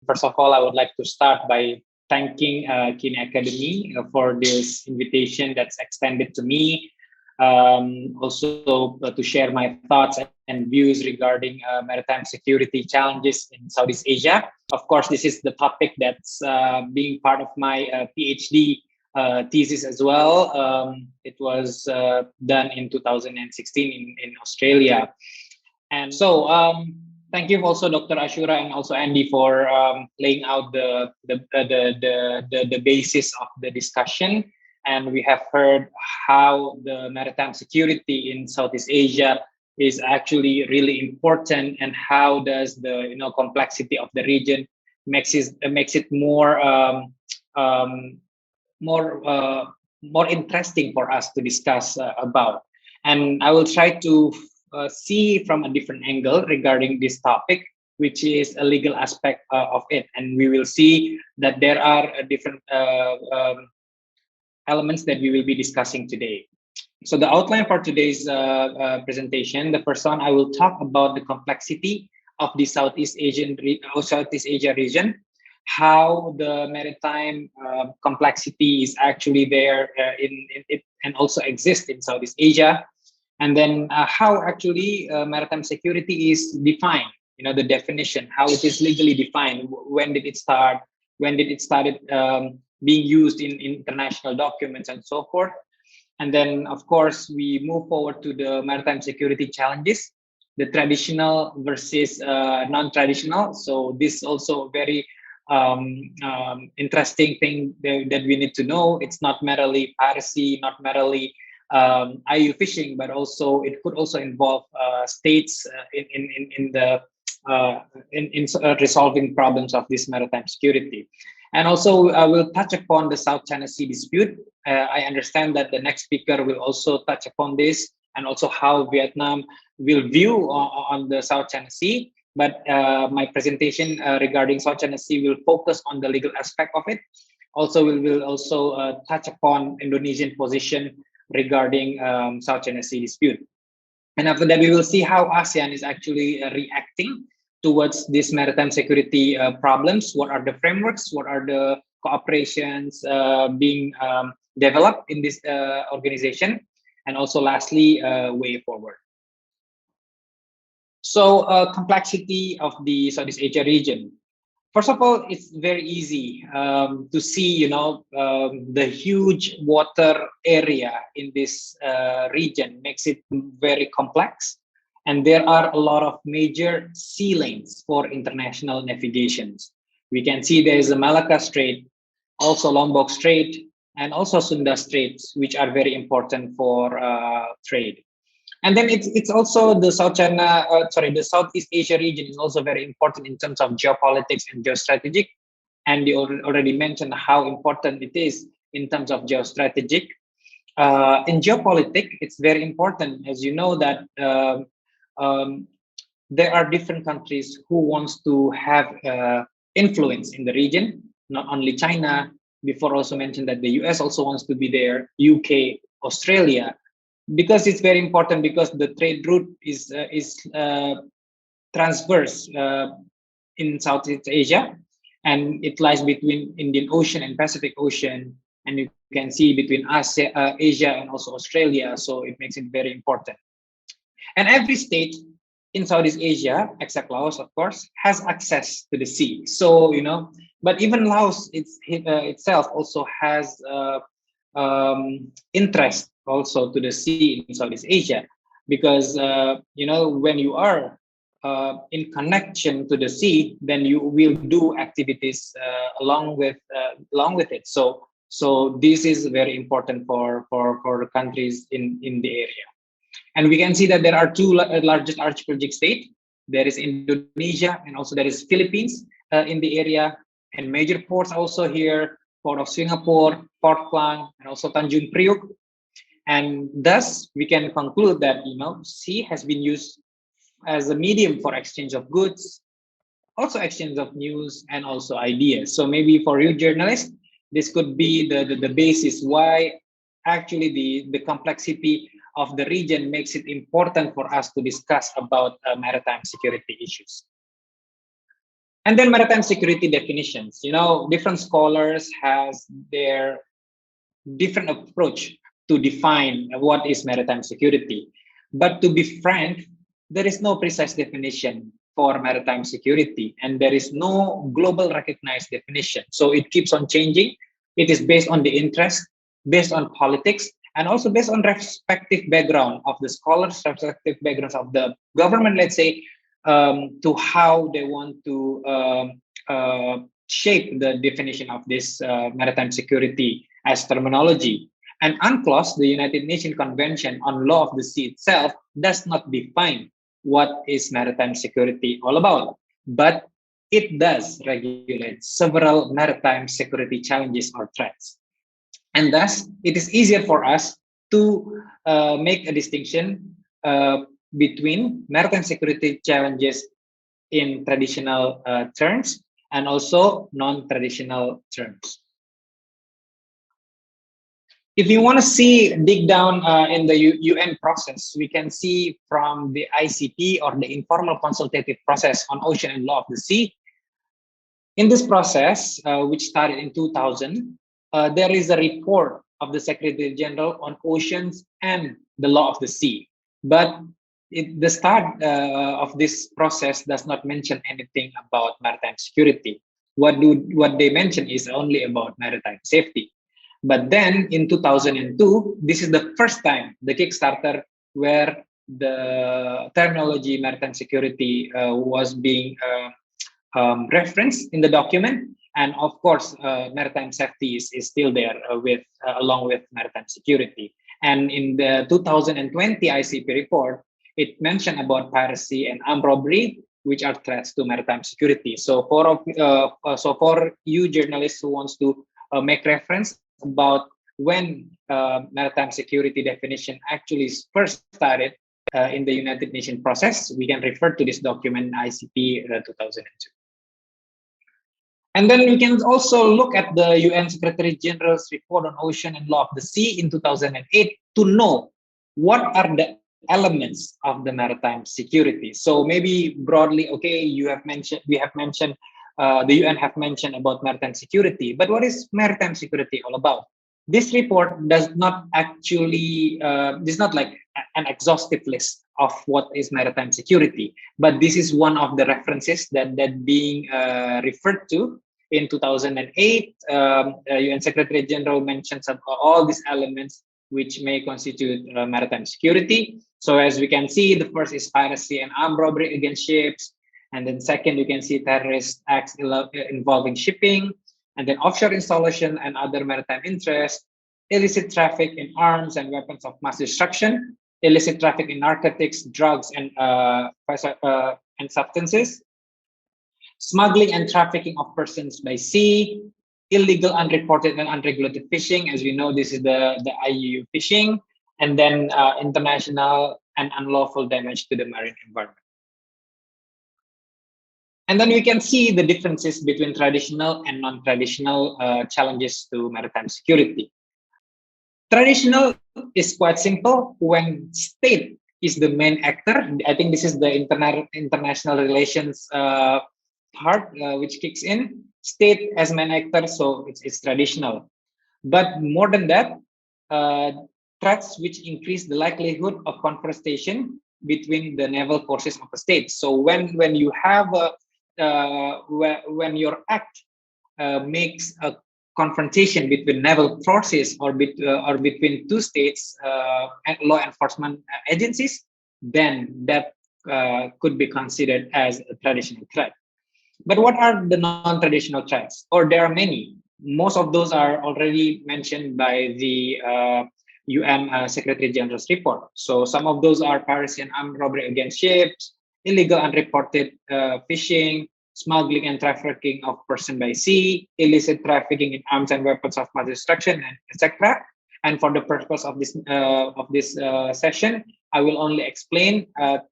First of all, I would like to start by thanking Kini Academy for this invitation that's extended to me. Also to share my thoughts and views regarding maritime security challenges in Southeast Asia. Of course, this is the topic that's being part of my PhD thesis as well. It was done in 2016 in Australia. And so thank you also Dr. Ashura and also Andy for laying out the basis of the discussion. And we have heard how the maritime security in Southeast Asia is actually really important, and how does the complexity of the region makes it more more interesting for us to discuss about. And I will try to see from a different angle regarding this topic, which is a legal aspect of it. And we will see that there are different elements that we will be discussing today. So the outline for today's presentation, the first one, I will talk about the complexity of the Southeast Asia region, how the maritime complexity is actually there in it and also exists in Southeast Asia, and then how actually maritime security is defined. The definition, how it is legally defined, when did it start, when did it started being used in international documents and so forth. And then, of course, we move forward to the maritime security challenges, the traditional versus non-traditional. So this is also a very interesting thing that we need to know. It's not merely piracy, not merely IU fishing, but also it could also involve states in resolving problems of this maritime security. And also, I will touch upon the South China Sea dispute. I understand that the next speaker will also touch upon this, and also how Vietnam will view on the South China Sea. But my presentation regarding South China Sea will focus on the legal aspect of it. Also, we will also touch upon Indonesian position regarding South China Sea dispute. And after that, we will see how ASEAN is actually reacting towards these maritime security problems. What are the frameworks? What are the cooperations being developed in this organization? And also lastly, way forward. So complexity of the Southeast Asia region. First of all, it's very easy to see, the huge water area in this region makes it very complex. And there are a lot of major sea lanes for international navigations. We can see there is a Malacca Strait, also Lombok Strait, and also Sunda Straits, which are very important for trade. And then it's also the the Southeast Asia region is also very important in terms of geopolitics and geostrategic. And you already mentioned how important it is in terms of geostrategic. In geopolitics, it's very important, as you know, that there are different countries who wants to have influence in the region, not only China. Before also mentioned that the US also wants to be there, UK, Australia, because it's very important, because the trade route is transverse in Southeast Asia, and it lies between Indian Ocean and Pacific Ocean, and you can see between Asia and also Australia. So it makes it very important. And every state in Southeast Asia, except Laos, of course, has access to the sea. So, but even Laos itself also has interest also to the sea in Southeast Asia, because, when you are in connection to the sea, then you will do activities along with it. So this is very important for countries in the area. And we can see that there are two largest archipelagic states. There is Indonesia, and also there is Philippines in the area, and major ports also here, Port of Singapore, Port Klang, and also Tanjung Priok. And thus, we can conclude that, sea has been used as a medium for exchange of goods, also exchange of news, and also ideas. So maybe for you journalists, this could be the basis why actually the complexity of the region makes it important for us to discuss about maritime security issues. And then maritime security definitions. Different scholars has their different approach to define what is maritime security. But to be frank, there is no precise definition for maritime security, and there is no global recognized definition. So it keeps on changing. It is based on the interest, based on politics, and also based on respective background of the scholars, respective backgrounds of the government, let's say, to how they want to shape the definition of this maritime security as terminology. And UNCLOS, the United Nations Convention on Law of the Sea itself, does not define what is maritime security all about, but it does regulate several maritime security challenges or threats. And thus, it is easier for us to make a distinction between maritime security challenges in traditional terms and also non-traditional terms. If you want to dig down in the UN process, we can see from the ICP, or the Informal Consultative Process on Ocean and Law of the Sea. In this process, which started in 2000, there is a report of the Secretary General on oceans and the law of the sea. But the start of this process does not mention anything about maritime security. What they mention is only about maritime safety. But then in 2002, this is the first time, the Kickstarter, where the terminology maritime security was being referenced in the document. And of course, maritime safety is still there along with maritime security. And in the 2020 ICP report, it mentioned about piracy and armed robbery, which are threats to maritime security. So for you journalists who wants to make reference about when maritime security definition actually first started in the United Nations process, we can refer to this document ICP 2002. And then we can also look at the UN Secretary General's report on ocean and law of the sea in 2008 to know what are the elements of the maritime security. So maybe broadly, okay, we have mentioned, the UN have mentioned about maritime security, but what is maritime security all about? This report does not actually, this is not like an exhaustive list of what is maritime security, but this is one of the references that being referred to. In 2008, UN Secretary General mentions all these elements which may constitute maritime security. So as we can see, the first is piracy and armed robbery against ships. And then second, you can see terrorist acts involving shipping, and then offshore installation and other maritime interests, illicit traffic in arms and weapons of mass destruction, illicit traffic in narcotics, drugs, and substances, smuggling and trafficking of persons by sea, illegal, unreported, and unregulated fishing. As we know, this is the IUU fishing, and then international and unlawful damage to the marine environment. And then we can see the differences between traditional and non-traditional challenges to maritime security. Traditional is quite simple. When state is the main actor, I think this is the international relations part which kicks in. State as main actor, so it's traditional. But more than that, threats which increase the likelihood of confrontation between the naval forces of a state. So when you have when your act makes a confrontation between naval forces or between two states and law enforcement agencies, then that could be considered as a traditional threat. But what are the non-traditional threats? Or there are many. Most of those are already mentioned by the UN Secretary General's report. So some of those are piracy and armed robbery against ships, illegal unreported fishing, smuggling and trafficking of person by sea, illicit trafficking in arms and weapons of mass destruction, etc. And for the purpose of this session, I will only explain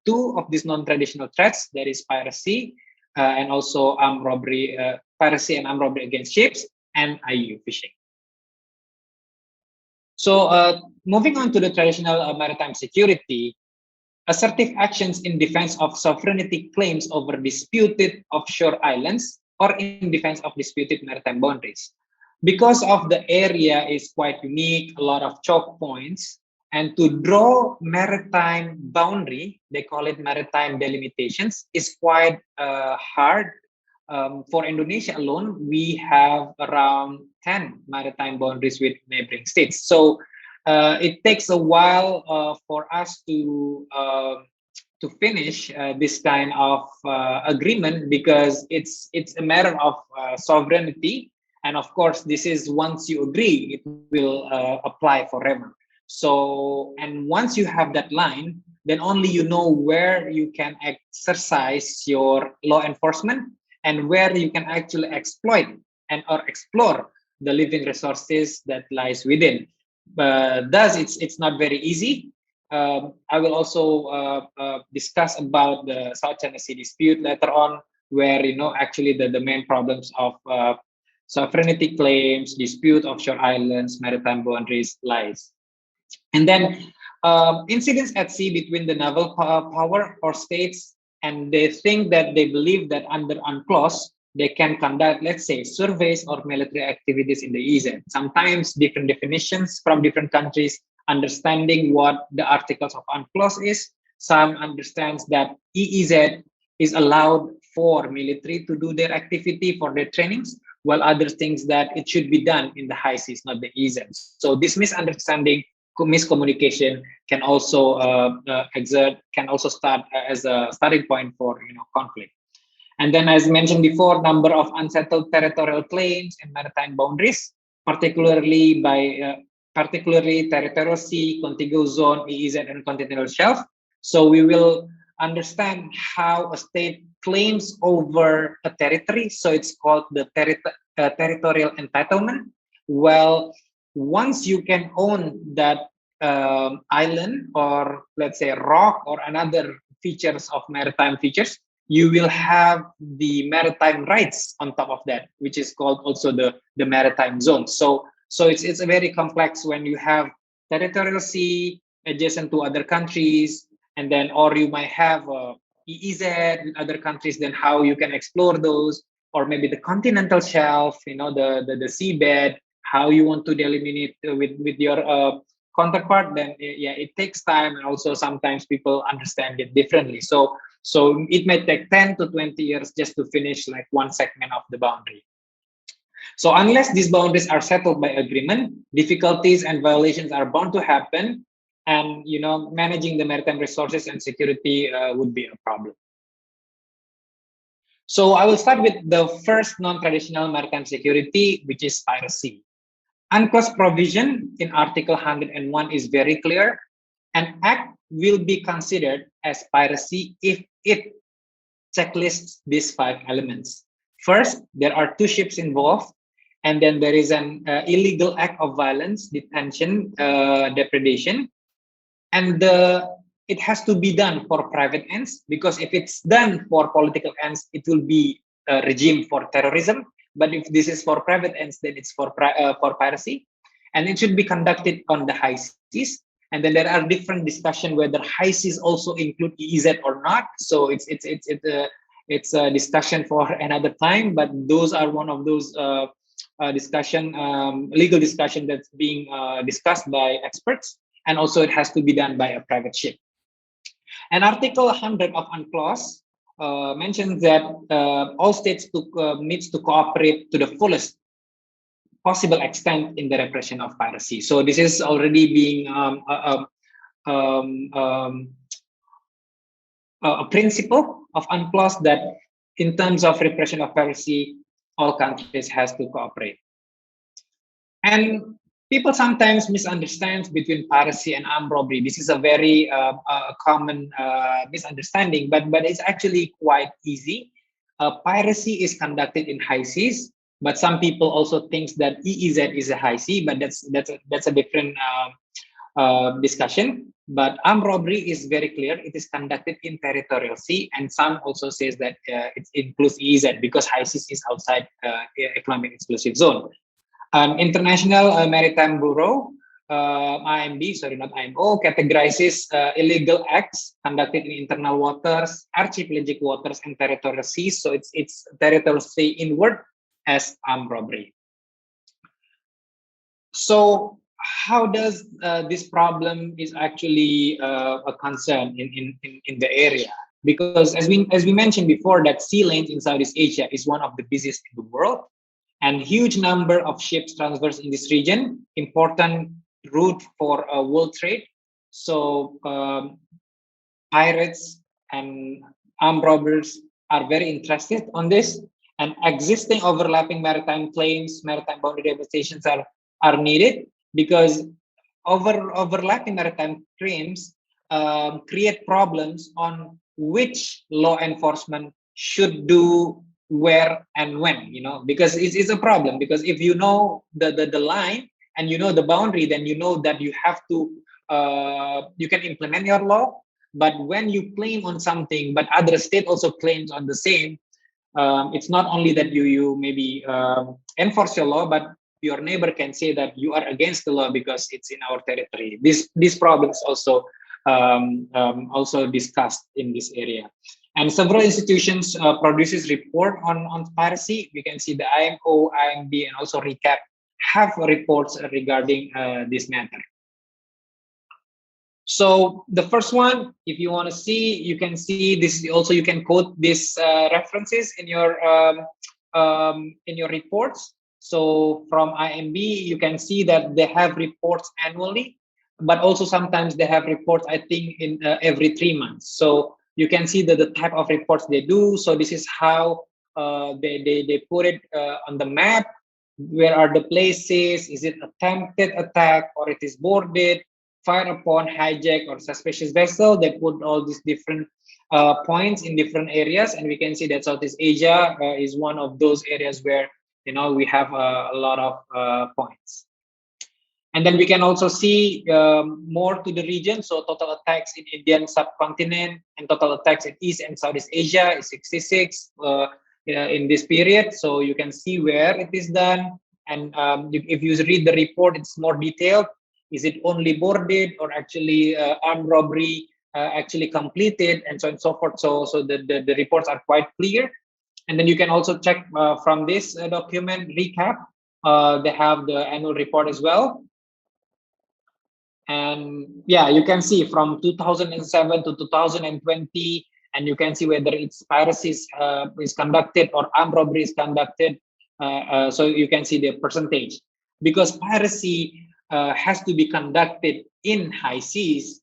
two of these non-traditional threats. That is piracy and also armed robbery, piracy and armed robbery against ships, and IUU fishing. So moving on to the traditional maritime security, assertive actions in defense of sovereignty claims over disputed offshore islands or in defense of disputed maritime boundaries. Because of the area is quite unique, a lot of choke points, and to draw maritime boundary, they call it maritime delimitations, is quite hard. For Indonesia alone, we have around 10 maritime boundaries with neighboring states. So it takes a while for us to finish this kind of agreement, because it's a matter of sovereignty, and of course this is once you agree it will apply forever. So, and once you have that line, then only you know where you can exercise your law enforcement and where you can actually exploit and or explore the living resources that lies within. Thus, it's not very easy. I will also discuss about the South China Sea dispute later on, where actually the main problems of sovereignty claims, dispute offshore islands, maritime boundaries lies. And then incidents at sea between the naval power or states, and they think that they believe that under UNCLOS they can conduct, let's say, surveys or military activities in the EEZ. Sometimes different definitions from different countries, understanding what the articles of UNCLOS is. Some understands that EEZ is allowed for military to do their activity for their trainings, while others thinks that it should be done in the high seas, not the EEZ. So this misunderstanding, miscommunication can also start as a starting point for conflict. And then, as mentioned before, number of unsettled territorial claims and maritime boundaries, particularly territorial sea, contiguous zone, EEZ, and continental shelf. So we will understand how a state claims over a territory. So it's called the territorial entitlement. Well, once you can own that island, or let's say rock or another features of maritime features, you will have the maritime rights on top of that, which is called also the maritime zone. So it's a very complex when you have territorial sea adjacent to other countries, and then or you might have EEZ in other countries, then how you can explore those, or maybe the continental shelf, the seabed, how you want to delineate with your counterpart. Then yeah, it takes time, and also sometimes people understand it differently. So it may take 10 to 20 years just to finish like one segment of the boundary. So unless these boundaries are settled by agreement, difficulties and violations are bound to happen, and managing the maritime resources and security would be a problem. So I will start with the first non-traditional maritime security, which is piracy. UNCLOS provision in Article 101 is very clear. An act will be considered as piracy if it checklists these 5 elements. First, there are 2 ships involved, and then there is an illegal act of violence, detention, depredation, and it has to be done for private ends, because if it's done for political ends, it will be a regime for terrorism. But if this is for private ends, then it's for piracy, and it should be conducted on the high seas. And then there are different discussion whether high seas also include EEZ or not. So it's a discussion for another time. But those are one of those legal discussion that's being discussed by experts, and also it has to be done by a private ship. And Article 100 of UNCLOS mentions that all states needs to cooperate to the fullest possible extent in the repression of piracy. So this is already being a principle of UNCLOS, that in terms of repression of piracy, all countries has to cooperate. And people sometimes misunderstand between piracy and armed robbery. This is a very common misunderstanding, but it's actually quite easy. Piracy is conducted in high seas, but some people also think that EEZ is a high sea, but that's a different discussion. But armed robbery is very clear; it is conducted in territorial sea, and some also says that it includes EEZ because high seas is outside economic exclusive zone. International Maritime Bureau IMD, sorry, not IMO, categorizes illegal acts conducted in internal waters, archipelagic waters, and territorial seas. So it's territorial sea inward as armed robbery. So how does this problem is actually a concern in the area? Because as we mentioned before, that sea lanes in Southeast Asia is one of the busiest in the world, and huge number of ships traverse in this region, important route for world trade. So pirates and armed robbers are very interested on this, and existing overlapping maritime claims, maritime boundary devastations are needed, because overlapping maritime claims create problems on which law enforcement should do where and when, because it's a problem. Because if you know the line and you know the boundary, then you know that you have to you can implement your law. But when you claim on something but other state also claims on the same, it's not only that you maybe enforce your law, but your neighbor can say that you are against the law because it's in our territory. These problems also discussed in this area. And several institutions produces report on piracy. We can see the IMO, IMD, and also RECAP have reports regarding this matter. So the first one, if you want to see, you can see this. Also, you can quote these references in your reports. So from IMB, you can see that they have reports annually, but also sometimes they have reports, I think, in every 3 months. So you can see the type of reports they do. So this is how they put it on the map. Where are the places? Is it attempted attack, or it is boarded, fire upon, hijack, or suspicious vessel? They put all these different points in different areas, and we can see that Southeast Asia is one of those areas where we have a lot of points. And then we can also see more to the region. So total attacks in Indian subcontinent and total attacks in East and Southeast Asia is 66 in this period. So you can see where it is done. And if you read the report, it's more detailed. Is it only boarded, or actually armed robbery actually completed, and so on and so forth. So the reports are quite clear. And then you can also check from this document recap. They have the annual report as well. And yeah, you can see from 2007 to 2020, and you can see whether it's piracy is conducted or armed robbery is conducted. So you can see the percentage, because piracy has to be conducted in high seas,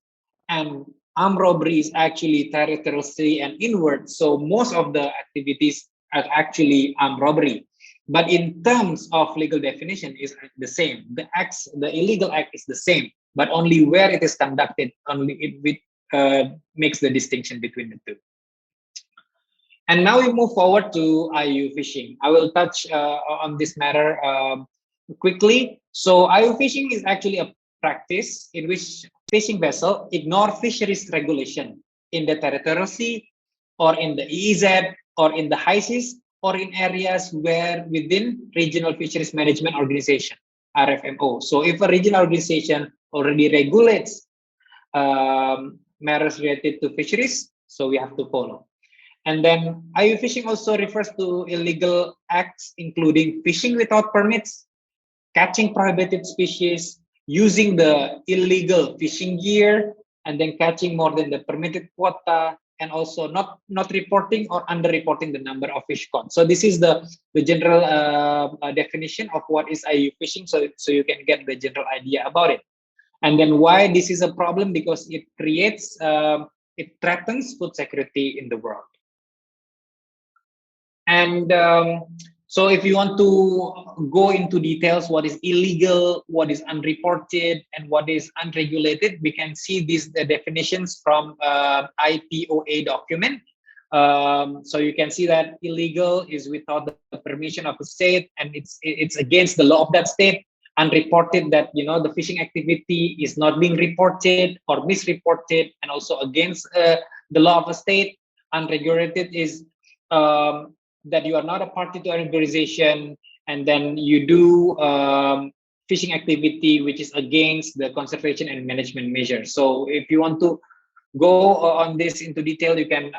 and armed robbery is actually territorial sea and inward. So most of the activities are actually armed robbery. But in terms of legal definition, is the same. The illegal act is the same, but only where it is conducted, only it makes the distinction between the two. And now we move forward to IUU fishing. I will touch on this matter quickly. So IUU fishing is actually a practice in which fishing vessel ignore fisheries regulation in the territorial sea, or in the EEZ, or in the high seas, or in areas where within Regional Fisheries Management Organization, RFMO. So if a regional organization already regulates matters related to fisheries, so we have to follow. And then IUU fishing also refers to illegal acts, including fishing without permits, catching prohibited species, using the illegal fishing gear, and then catching more than the permitted quota, and also not reporting or underreporting the number of fish caught. So this is the general definition of what is IUU fishing, so you can get the general idea about it. And then why this is a problem, because it creates, it threatens food security in the world. And so if you want to go into details, what is illegal, what is unreported, and what is unregulated, we can see these definitions from IPOA document. So you can see that illegal is without the permission of a state, and it's against the law of that state. Unreported, that the fishing activity is not being reported or misreported, and also against the law of a state. Unregulated is that you are not a party to an organization, and then you do fishing activity which is against the conservation and management measures. So if you want to go on this into detail, you can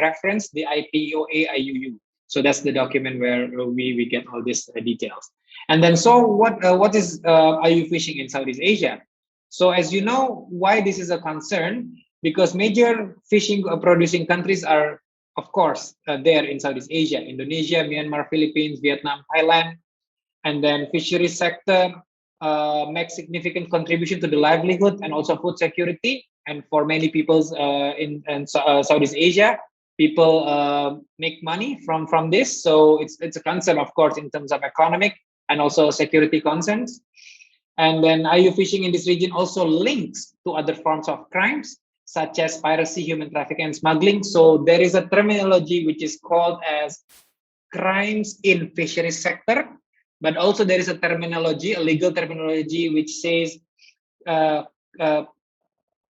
reference the IPOA IUU. So that's the document where we get all these details. And then, so what is IUU fishing in Southeast Asia? So as you know, why this is a concern, because major fishing producing countries are, of course, there in Southeast Asia: Indonesia, Myanmar, Philippines, Vietnam, Thailand. And then fisheries sector makes significant contribution to the livelihood and also food security. And for many people in Southeast Asia, people make money from this. So it's a concern, of course, in terms of economic and also security concerns. And then IUU fishing in this region also links to other forms of crimes, such as piracy, human trafficking, and smuggling. So there is a terminology which is called as crimes in fisheries sector, but also there is a terminology, a legal terminology, which says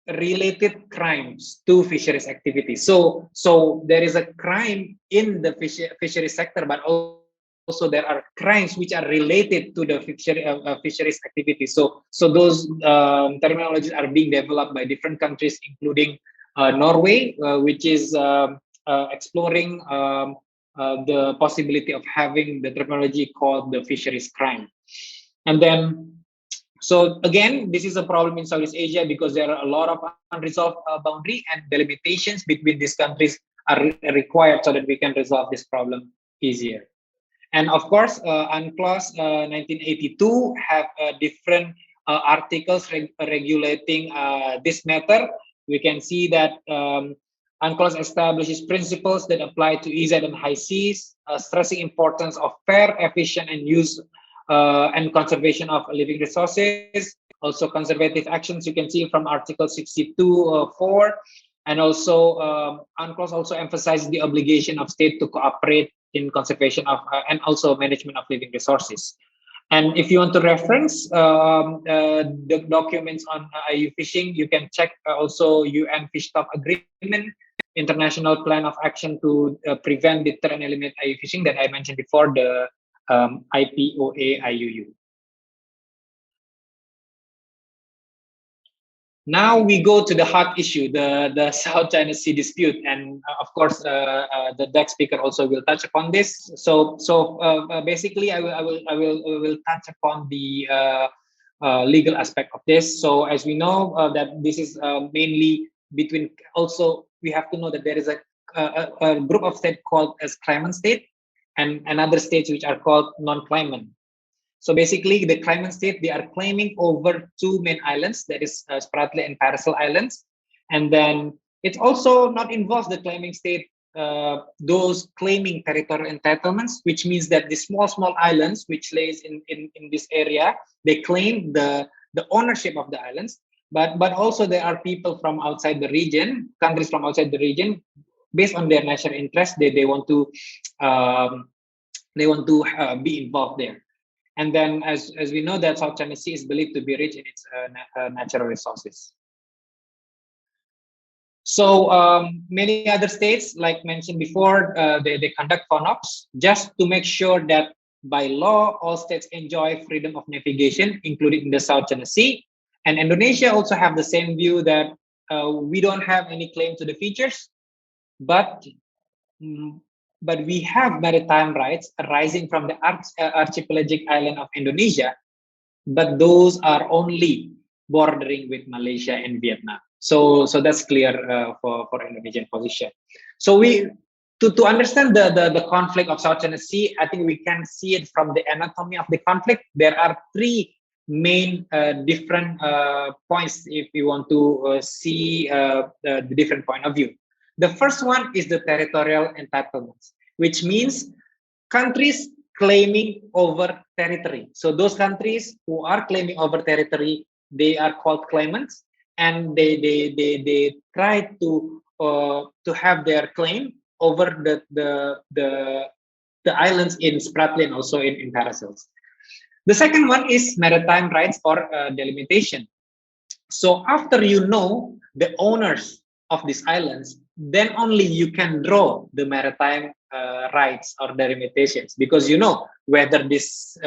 related crimes to fisheries activities. So there is a crime in the fisheries sector, but also there are crimes which are related to the fisheries activities. So those terminologies are being developed by different countries, including Norway, which is exploring the possibility of having the terminology called the fisheries crime. And then, so again, this is a problem in Southeast Asia because there are a lot of unresolved boundary, and delimitations between these countries are required so that we can resolve this problem easier. And of course, UNCLOS 1982 have different articles regulating this matter. We can see that UNCLOS establishes principles that apply to EEZ and high seas, stressing importance of fair, efficient, and use and conservation of living resources. Also, conservative actions you can see from Article 62(4), and also UNCLOS also emphasizes the obligation of state to cooperate in conservation of and also management of living resources. And if you want to reference the documents on IUU fishing, you can check also UN Fish Stock Agreement, International Plan of Action to Prevent, Deter, and Eliminate IUU fishing that I mentioned before, the IPOA IUU. Now we go to the hot issue, the South China Sea dispute, and of course, the next speaker also will touch upon this. So basically, I will touch upon the legal aspect of this. So as we know that this is mainly between. Also, we have to know that there is a group of states called as claimant state, and another states which are called non-claimant. So basically, the claimant state, they are claiming over two main islands, that is Spratly and Paracel Islands. And then it also not involves the claiming state, those claiming territorial entitlements, which means that the small islands which lays in this area, they claim the ownership of the islands. But also there are people from outside the region, countries from outside the region, based on their national interest, they want to be involved there. And then, as we know, that South China Sea is believed to be rich in its natural resources. So many other states, like mentioned before, they conduct FONOPs just to make sure that by law, all states enjoy freedom of navigation, including in the South China Sea. And Indonesia also have the same view that we don't have any claim to the features, but we have maritime rights arising from the archipelagic island of Indonesia, but those are only bordering with Malaysia and Vietnam. So that's clear for Indonesian position. So to understand the conflict of South China Sea, I think we can see it from the anatomy of the conflict. There are three main different points if you want to see the different point of view. The first one is the territorial entitlements, which means countries claiming over territory. So those countries who are claiming over territory, they are called claimants, and they try to have their claim over the islands in Spratly and also in Paracels. The second one is maritime rights or delimitation. So after you know the owners of these islands, then only you can draw the maritime rights or delimitations, because you know whether this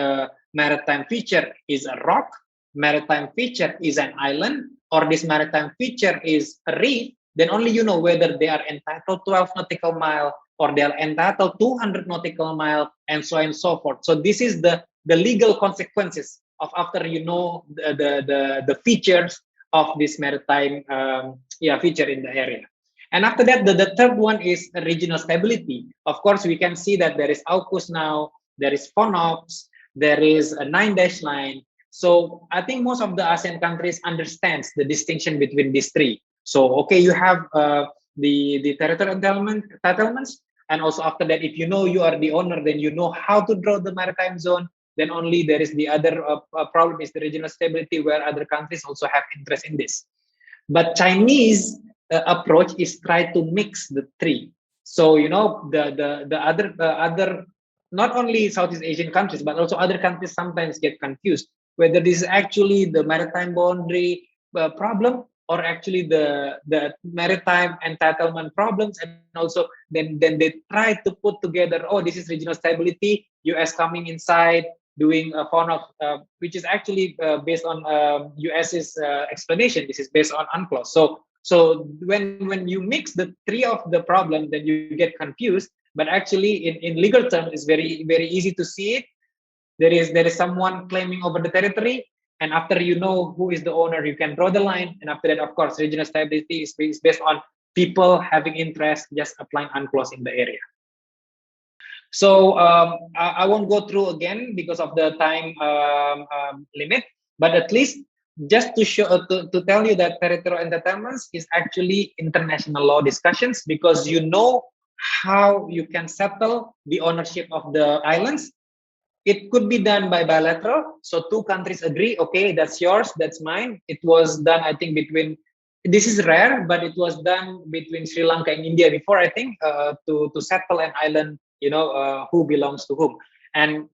maritime feature is a rock, maritime feature is an island, or this maritime feature is a reef, then only you know whether they are entitled 12 nautical mile or they are entitled 200 nautical mile, and so on and so forth. So this is the legal consequences of after you know the features of this maritime feature in the area. And after that, the third one is regional stability. Of course, we can see that there is AUKUS now, there is FONOPS, there is a 9-dash line. So I think most of the ASEAN countries understands the distinction between these three. So, okay, you have the territorial entitlements, and also after that, if you know you are the owner, then you know how to draw the maritime zone. Then only there is the other problem is the regional stability, where other countries also have interest in this. But Chinese approach is try to mix the three. So you know the other not only Southeast Asian countries but also other countries sometimes get confused whether this is actually the maritime boundary problem or actually the maritime entitlement problems, and also then they try to put together, oh, this is regional stability, US coming inside doing a FONOP, which is actually based on US's explanation. This is based on UNCLOS. So when you mix the three of the problem, then you get confused. But actually, in legal terms, it's very easy to see it. There is someone claiming over the territory, and after you know who is the owner, you can draw the line. And after that, of course, regional stability is based on people having interest, just applying UNCLOS in the area. So I won't go through again because of the time limit, but at least just to show to tell you that territorial entitlements is actually international law discussions, because you know how you can settle the ownership of the islands. It could be done by bilateral, so two countries agree, okay, that's yours, that's mine. It was done, I think, between, this is rare, but it was done between Sri Lanka and India before, I think, to settle an island, you know, who belongs to whom.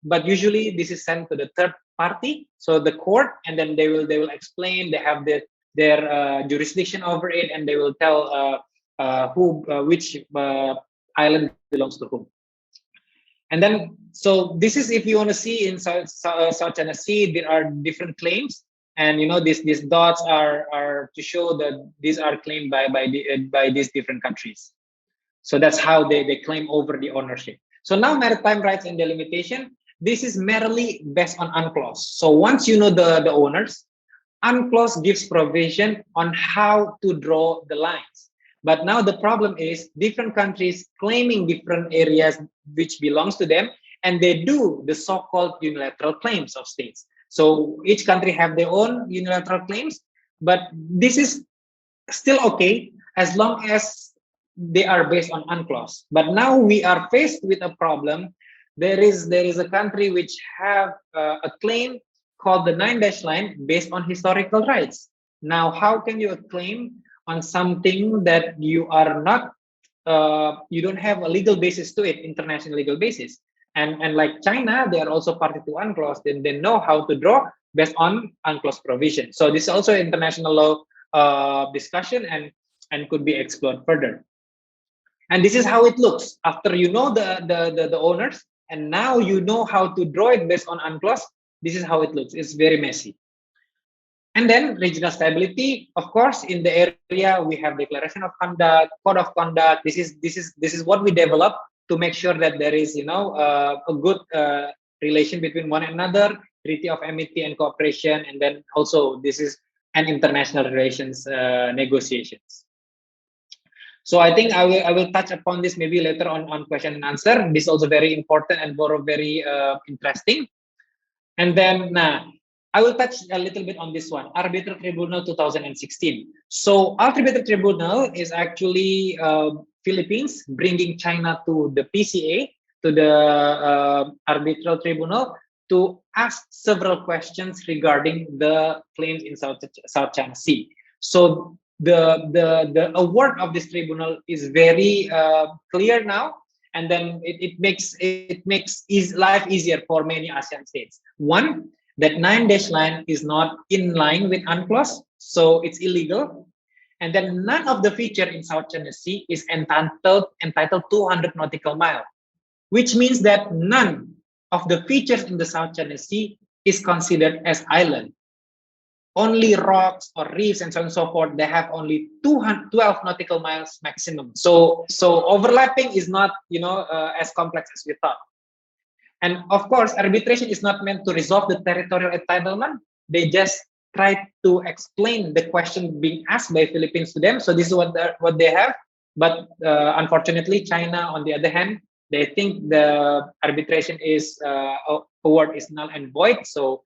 But usually this is sent to the third party, so the court, and then they will explain, they have their jurisdiction over it, and they will tell which island belongs to whom. And then, so this is, if you want to see in South China Sea, there are different claims, and you know these dots are to show that these are claimed by these different countries. So that's how they claim over the ownership. So now maritime rights and delimitation, this is merely based on UNCLOS. So once you know the owners, UNCLOS gives provision on how to draw the lines. But now the problem is different countries claiming different areas which belongs to them, and they do the so-called unilateral claims of states. So each country have their own unilateral claims, but this is still okay as long as they are based on UNCLOS. But now we are faced with a problem. There is a country which have a claim called the 9-dash line based on historical rights. Now, how can you claim on something that you are not, you don't have a legal basis to it, international legal basis? And like China, they are also party to UNCLOS, then they know how to draw based on UNCLOS provision. So this is also international law discussion and could be explored further. And this is how it looks after you know the owners, and now you know how to draw it based on UNCLOS. This is how it looks. It's very messy. And then regional stability, of course, in the area we have declaration of conduct, code of conduct. This is what we develop to make sure that there is, you know, a good relation between one another, treaty of amity and cooperation, and then also this is an international relations negotiations. So I think I will touch upon this maybe later on question and answer. This is also very important and very interesting. And then now, I will touch a little bit on this one, Arbitral Tribunal 2016. So Arbitral Tribunal is actually Philippines bringing China to the PCA, to the Arbitral Tribunal, to ask several questions regarding the claims in South China Sea. So the award of this tribunal is very clear now, and then it makes life easier for many ASEAN states. One, that 9-dash line is not in line with UNCLOS, so it's illegal. And then none of the feature in South China Sea is entitled 200 nautical mile, which means that none of the features in the South China Sea is considered as island. Only rocks or reefs and so on and so forth, they have only 12 nautical miles maximum. So overlapping is not, as complex as we thought. And of course, arbitration is not meant to resolve the territorial entitlement. They just try to explain the question being asked by Philippines to them. So this is what they have. But unfortunately, China, on the other hand, they think the arbitration award is null and void. So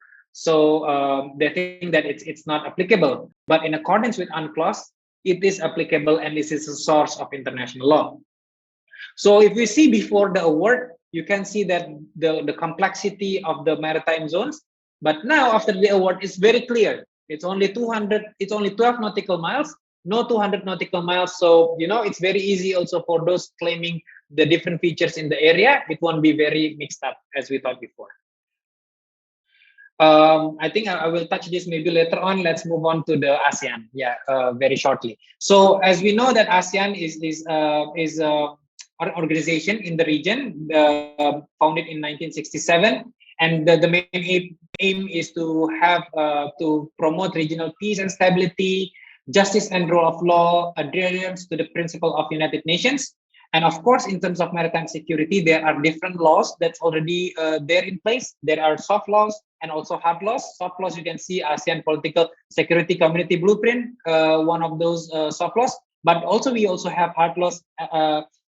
they think that it's not applicable. But in accordance with UNCLOS, it is applicable, and this is a source of international law. So if we see before the award, you can see that the complexity of the maritime zones. But now after the award, it's very clear. It's only 200. It's only 12 nautical miles, no 200 nautical miles. So it's very easy also for those claiming the different features in the area. It won't be very mixed up as we thought before. I think I will touch this maybe later on. Let's move on to the ASEAN, very shortly. So as we know that ASEAN is an organization in the region, founded in 1967, and the main aim is to have to promote regional peace and stability, justice and rule of law, adherence to the principle of United Nations. And of course, in terms of maritime security, there are different laws that's already there in place. There are soft laws and also hard laws. Soft laws, you can see ASEAN Political Security Community Blueprint, one of those soft laws. But also we also have hard laws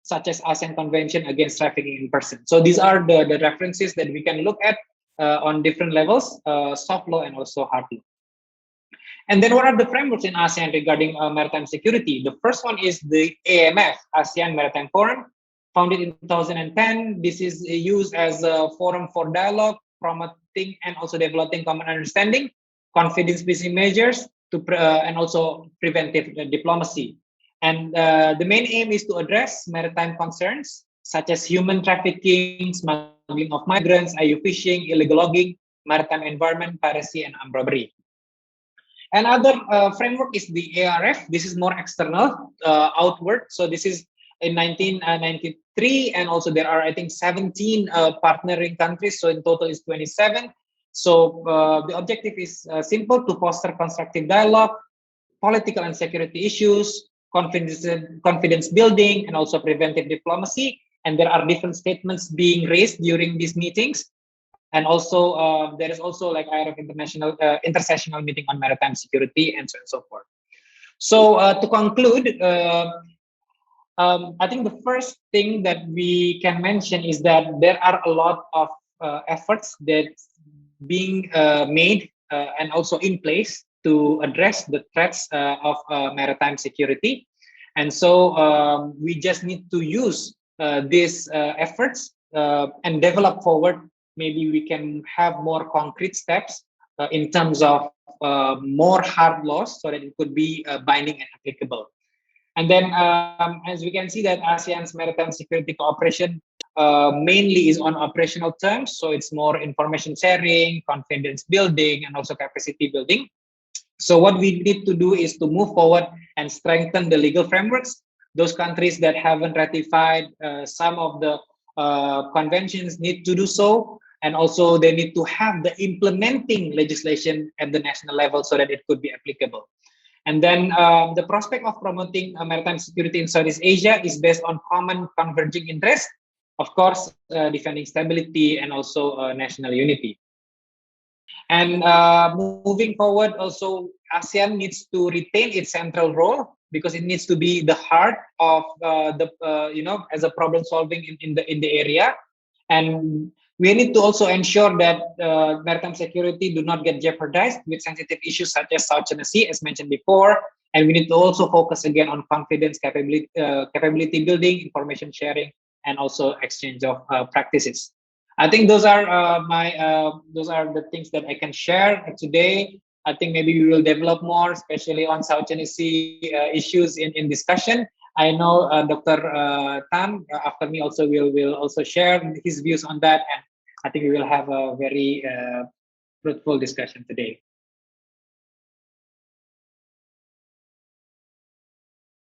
such as ASEAN Convention Against Trafficking in Persons. So these are the references that we can look at on different levels, soft law and also hard law. And then what are the frameworks in ASEAN regarding maritime security? The first one is the AMF, ASEAN Maritime Forum, founded in 2010. This is used as a forum for dialogue, promoting and also developing common understanding, confidence-building measures, and also preventive diplomacy. And the main aim is to address maritime concerns such as human trafficking, smuggling of migrants, IU fishing, illegal logging, maritime environment, piracy, and armed robbery. Another framework is the ARF. This is more external, outward. So this is in 1993, and also there are, I think, 17 partnering countries. So in total is 27. So the objective is simple: to foster constructive dialogue, political and security issues, confidence building, and also preventive diplomacy. And there are different statements being raised during these meetings. And also, there is also like IRF International Intersessional Meeting on Maritime Security, and so on and so forth. So to conclude, I think the first thing that we can mention is that there are a lot of efforts that being made and also in place to address the threats of maritime security. And so we just need to use these efforts and develop forward. Maybe we can have more concrete steps in terms of more hard laws so that it could be binding and applicable. And then as we can see that ASEAN's maritime security cooperation mainly is on operational terms. So it's more information sharing, confidence building, and also capacity building. So what we need to do is to move forward and strengthen the legal frameworks. Those countries that haven't ratified some of the conventions need to do so. And also they need to have the implementing legislation at the national level so that it could be applicable. And then the prospect of promoting maritime security in Southeast Asia is based on common converging interests, of course, defending stability and also national unity. And moving forward, also ASEAN needs to retain its central role because it needs to be the heart of as a problem solving in the area. And we need to also ensure that maritime security do not get jeopardized with sensitive issues such as South China Sea, as mentioned before. And we need to also focus again on confidence, capability building, information sharing, and also exchange of practices. I think those are those are the things that I can share today. I think maybe we will develop more, especially on South China Sea issues in discussion. I know Dr. Tan after me also will also share his views on that, and I think we will have a very fruitful discussion today.